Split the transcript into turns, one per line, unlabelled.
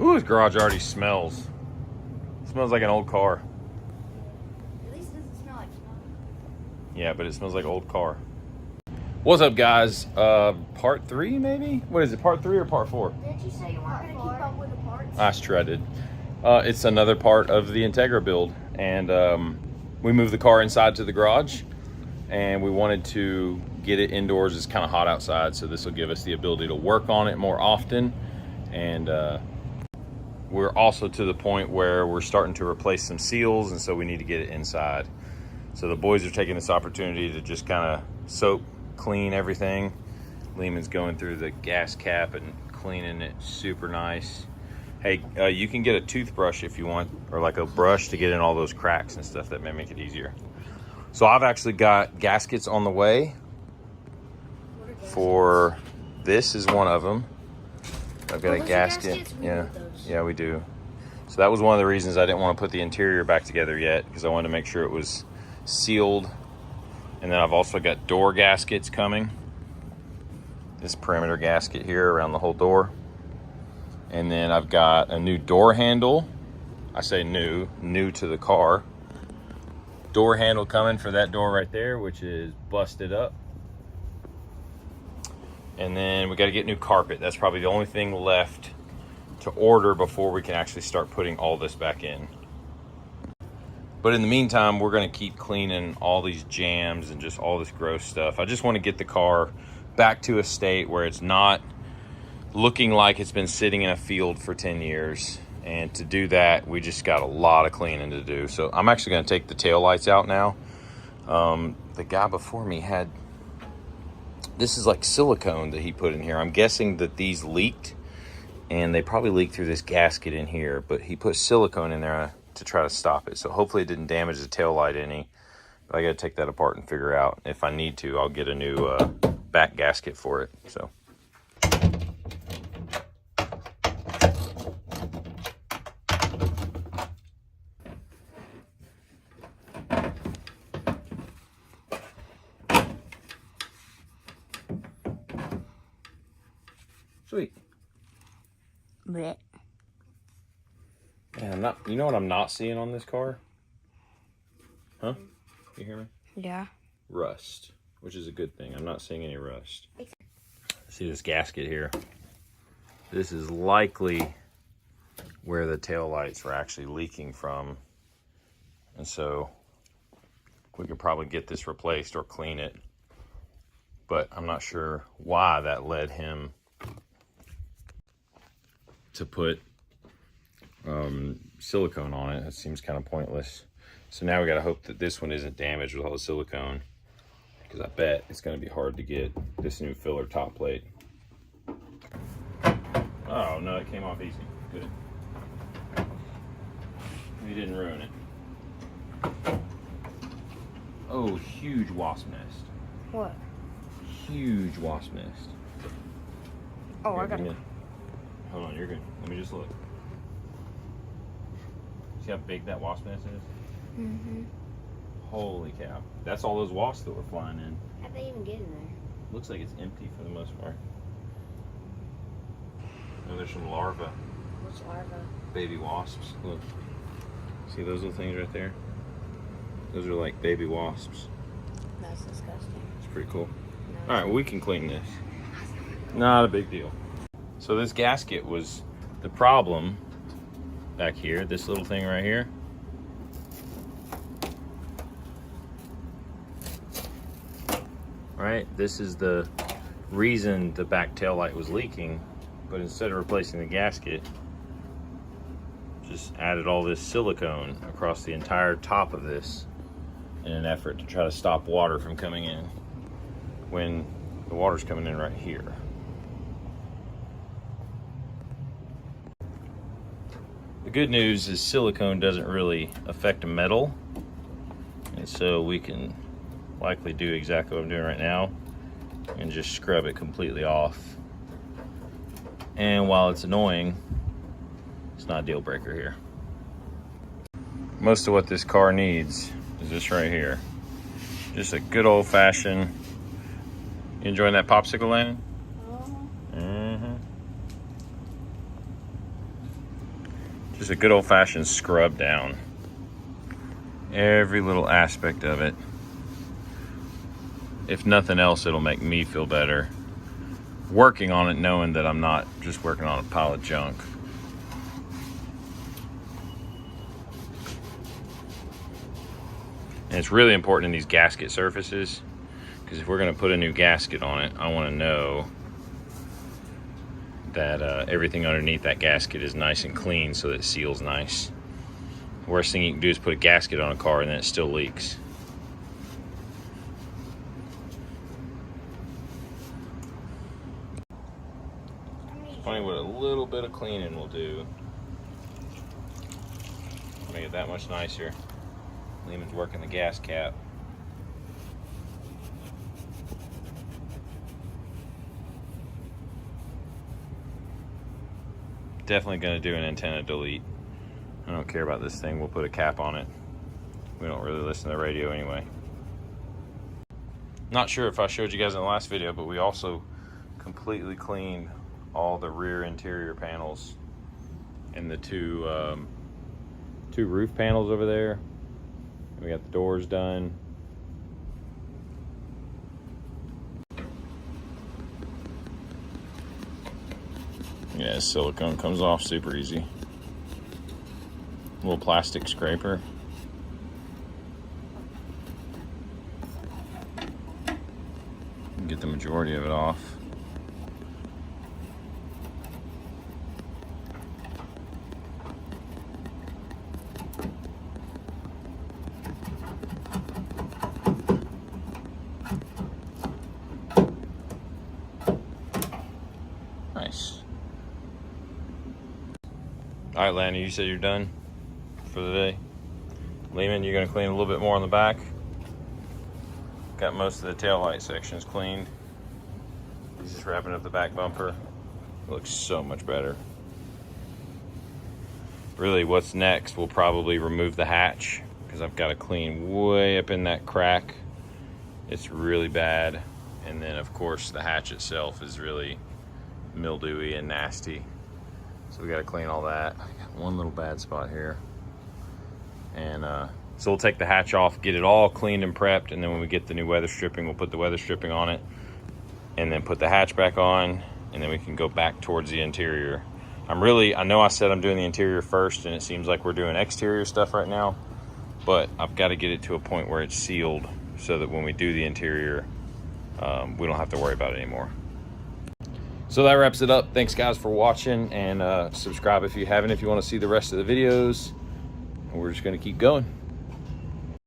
Ooh, this garage already smells. It smells like an old car.
At least it doesn't smell like smoke.
Yeah, but it smells like old car. What's up, guys? Part 3, maybe? What is it, part 3 or part 4?
Didn't you say you weren't going to keep up with the parts?
That's true, I did. It's another part of the Integra build. And we moved the car inside to the garage. And we wanted to get it indoors. It's kind of hot outside, so this will give us the ability to work on it more often. And we're also to the point where we're starting to replace some seals, and so we need to get it inside. So the boys are taking this opportunity to just kind of soap clean everything. Leaman's going through the gas cap and cleaning it super nice. Hey, you can get a toothbrush if you want, or like a brush to get in all those cracks and stuff. That may make it easier. So I've actually got gaskets on the way for, this is one of them. I've got a gasket. Yeah, we do. So that was one of the reasons I didn't want to put the interior back together yet, because I wanted to make sure it was sealed. And then I've also got door gaskets coming. This perimeter gasket here around the whole door. And then I've got a new door handle. I say new to the car. Door handle coming for that door right there, which is busted up. And then we got to get new carpet. That's probably the only thing left to order before we can actually start putting all this back in. But in the meantime, we're going to keep cleaning all these jams and just all this gross stuff. I just want to get the car back to a state where it's not looking like it's been sitting in a field for 10 years. And to do that, we just got a lot of cleaning to do. So I'm actually going to take the taillights out now. The guy before me had, this is like silicone that he put in here. I'm guessing that these leaked, and they probably leaked through this gasket in here, but he put silicone in there to try to stop it. So hopefully it didn't damage the taillight any. But I got to take that apart and figure out. If I need to, I'll get a new back gasket for it. So. Sweet.
Blech.
Man, you know what I'm not seeing on this car? Huh? You hear me?
Yeah.
Rust, which is a good thing. I'm not seeing any rust. See this gasket here? This is likely where the taillights were actually leaking from. And so we could probably get this replaced or clean it. But I'm not sure why that led him to put silicone on it. It seems kind of pointless. So now we got to hope that this one isn't damaged with all the silicone, because I bet it's going to be hard to get this new filler top plate. Oh no, it came off easy. Good. You didn't ruin it. Oh, huge wasp nest.
What?
Huge wasp nest.
Oh, I got it.
Hold on, you're good. Let me just look. See how big that wasp nest is?
Mm-hmm.
Holy cow. That's all those wasps that were flying in.
How'd they even get in there?
Looks like it's empty for the most part. Oh, there's some larvae.
What's larva?
Baby wasps. Look. See those little things right there? Those are like baby wasps.
That's disgusting.
It's pretty cool.
No.
Alright, well, we can clean this. Not a big deal. So this gasket was the problem back here, this little thing right here. Right, this is the reason the back tail light was leaking, but instead of replacing the gasket, just added all this silicone across the entire top of this in an effort to try to stop water from coming in when the water's coming in right here. The good news is silicone doesn't really affect metal, and so we can likely do exactly what I'm doing right now and just scrub it completely off. And while it's annoying, it's not a deal breaker here. Most of what this car needs is this right here. Just a good old-fashioned. You enjoying that popsicle, Landon? Just a good old-fashioned scrub down. Every little aspect of it. If nothing else, it'll make me feel better working on it, knowing that I'm not just working on a pile of junk. And it's really important in these gasket surfaces, because if we're going to put a new gasket on it, I want to know that everything underneath that gasket is nice and clean so that it seals nice. Worst thing you can do is put a gasket on a car and then it still leaks. It's funny what a little bit of cleaning will do. Make it that much nicer. Leaman's working the gas cap. Definitely going to do an antenna delete. I don't care about this thing. We'll put a cap on it. We don't really listen to the radio anyway. Not sure if I showed you guys in the last video, but we also completely cleaned all the rear interior panels and the two roof panels over there. We got the doors done. Yeah, silicone comes off super easy. Little plastic scraper. Get the majority of it off. Nice. All right, Lanny, you said you're done for the day. Leaman, you're gonna clean a little bit more on the back. Got most of the taillight sections cleaned. He's just wrapping up the back bumper. It looks so much better. Really, what's next, we'll probably remove the hatch, because I've got to clean way up in that crack. It's really bad. And then, of course, the hatch itself is really mildewy and nasty. So we got to clean all that. I got one little bad spot here. And so we'll take the hatch off, get it all cleaned and prepped, and then when we get the new weather stripping, we'll put the weather stripping on it, and then put the hatch back on, and then we can go back towards the interior. I know I said I'm doing the interior first, and it seems like we're doing exterior stuff right now, but I've got to get it to a point where it's sealed so that when we do the interior, we don't have to worry about it anymore. So that wraps it up. Thanks guys for watching, and subscribe if you haven't, if you want to see the rest of the videos. And we're just going to keep going.